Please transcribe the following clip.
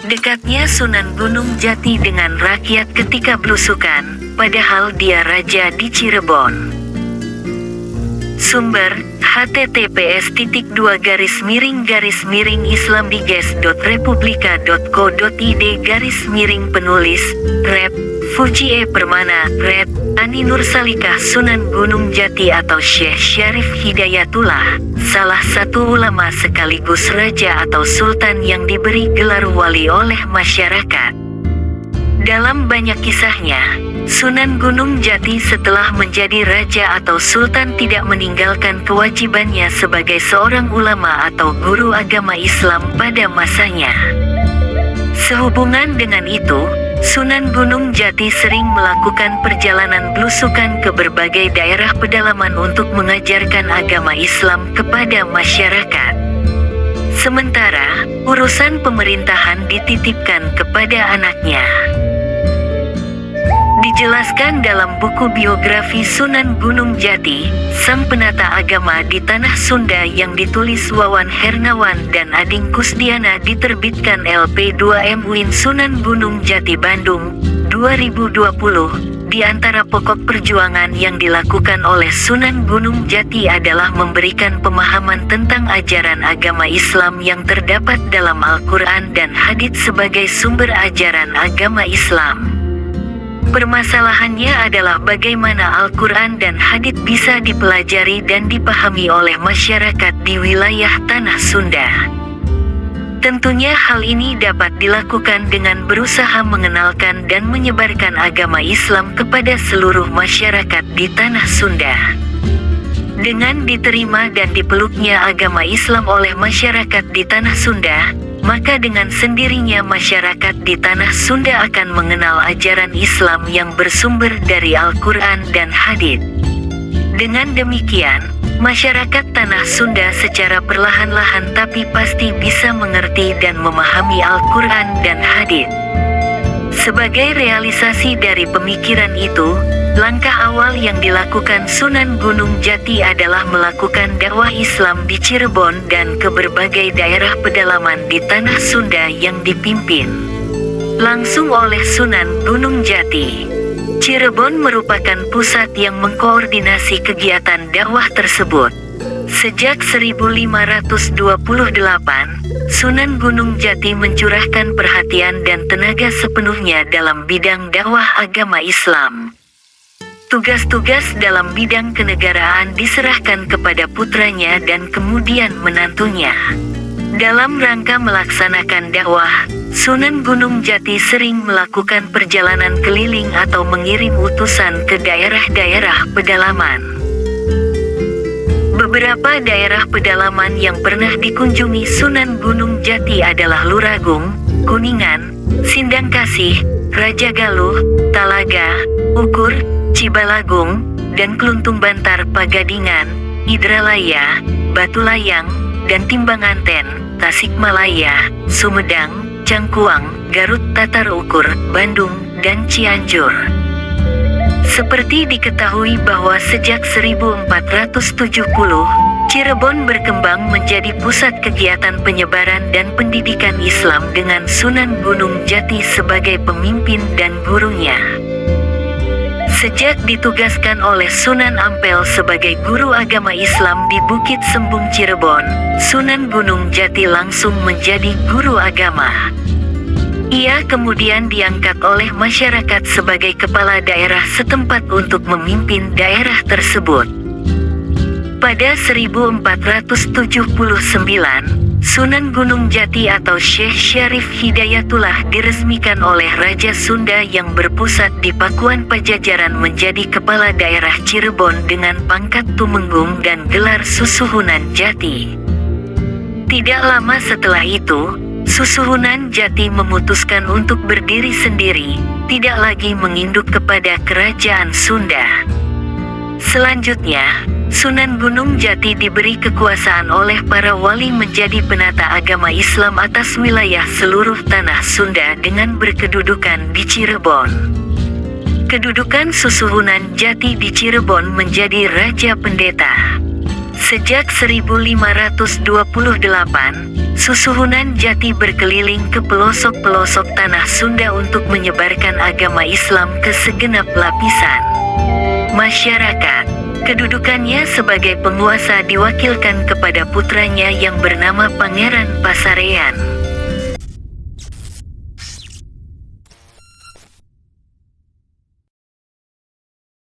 Dekatnya Sunan Gunung Jati dengan rakyat ketika belusukan, padahal dia raja di Cirebon. Sumber: https://islamdiges.republika.co.id/penulis, Rep. Fuji E. Permana, Red. Ani Nursalikah. Sunan Gunung Jati atau Syekh Syarif Hidayatullah, salah satu ulama sekaligus raja atau sultan yang diberi gelar wali oleh masyarakat. Dalam banyak kisahnya, Sunan Gunung Jati setelah menjadi raja atau sultan tidak meninggalkan kewajibannya sebagai seorang ulama atau guru agama Islam pada masanya. Sehubungan dengan itu, Sunan Gunung Jati sering melakukan perjalanan belusukan ke berbagai daerah pedalaman untuk mengajarkan agama Islam kepada masyarakat. Sementara, urusan pemerintahan dititipkan kepada anaknya. Dijelaskan dalam buku biografi Sunan Gunung Jati, Sang Penata Agama di Tanah Sunda yang ditulis Wawan Hernawan dan Ading Kusdiana, diterbitkan LP2M UIN Sunan Gunung Jati Bandung, 2020. Di antara pokok perjuangan yang dilakukan oleh Sunan Gunung Jati adalah memberikan pemahaman tentang ajaran agama Islam yang terdapat dalam Al-Quran dan Hadits sebagai sumber ajaran agama Islam. Permasalahannya adalah bagaimana Al-Quran dan Hadits bisa dipelajari dan dipahami oleh masyarakat di wilayah Tanah Sunda. Tentunya hal ini dapat dilakukan dengan berusaha mengenalkan dan menyebarkan agama Islam kepada seluruh masyarakat di Tanah Sunda. Dengan diterima dan dipeluknya agama Islam oleh masyarakat di Tanah Sunda, maka dengan sendirinya masyarakat di Tanah Sunda akan mengenal ajaran Islam yang bersumber dari Al-Quran dan Hadits. Dengan demikian, masyarakat Tanah Sunda secara perlahan-lahan tapi pasti bisa mengerti dan memahami Al-Quran dan Hadits. Sebagai realisasi dari pemikiran itu, langkah awal yang dilakukan Sunan Gunung Jati adalah melakukan dakwah Islam di Cirebon dan ke berbagai daerah pedalaman di Tanah Sunda yang dipimpin langsung oleh Sunan Gunung Jati. Cirebon merupakan pusat yang mengkoordinasi kegiatan dakwah tersebut. Sejak 1528, Sunan Gunung Jati mencurahkan perhatian dan tenaga sepenuhnya dalam bidang dakwah agama Islam. Tugas-tugas dalam bidang kenegaraan diserahkan kepada putranya dan kemudian menantunya. Dalam rangka melaksanakan dakwah, Sunan Gunung Jati sering melakukan perjalanan keliling atau mengirim utusan ke daerah-daerah pedalaman. Beberapa daerah pedalaman yang pernah dikunjungi Sunan Gunung Jati adalah Luragung, Kuningan, Sindangkasih, Raja Galuh, Talaga, Ukur, Cibalagung, dan Kluntung Bantar Pagadingan, Indralaya, Batulayang, dan Timbanganten, Tasikmalaya, Sumedang, Cangkuang, Garut, Tatar Ukur, Bandung, dan Cianjur. Seperti diketahui bahwa sejak 1470, Cirebon berkembang menjadi pusat kegiatan penyebaran dan pendidikan Islam dengan Sunan Gunung Jati sebagai pemimpin dan gurunya. Sejak ditugaskan oleh Sunan Ampel sebagai guru agama Islam di Bukit Sembung Cirebon, Sunan Gunung Jati langsung menjadi guru agama. Ia kemudian diangkat oleh masyarakat sebagai kepala daerah setempat untuk memimpin daerah tersebut. Pada 1479, Sunan Gunung Jati atau Syekh Syarif Hidayatullah diresmikan oleh Raja Sunda yang berpusat di Pakuan Pajajaran menjadi kepala daerah Cirebon dengan pangkat Tumenggung dan gelar Susuhunan Jati. Tidak lama setelah itu, Susuhunan Jati memutuskan untuk berdiri sendiri, tidak lagi menginduk kepada Kerajaan Sunda. Selanjutnya, Sunan Gunung Jati diberi kekuasaan oleh para wali menjadi penata agama Islam atas wilayah seluruh Tanah Sunda dengan berkedudukan di Cirebon. Kedudukan Susuhunan Jati di Cirebon menjadi Raja Pendeta. Sejak 1528, Susuhunan Jati berkeliling ke pelosok-pelosok tanah Sunda untuk menyebarkan agama Islam ke segenap lapisan masyarakat. Kedudukannya sebagai penguasa diwakilkan kepada putranya yang bernama Pangeran Pasarean.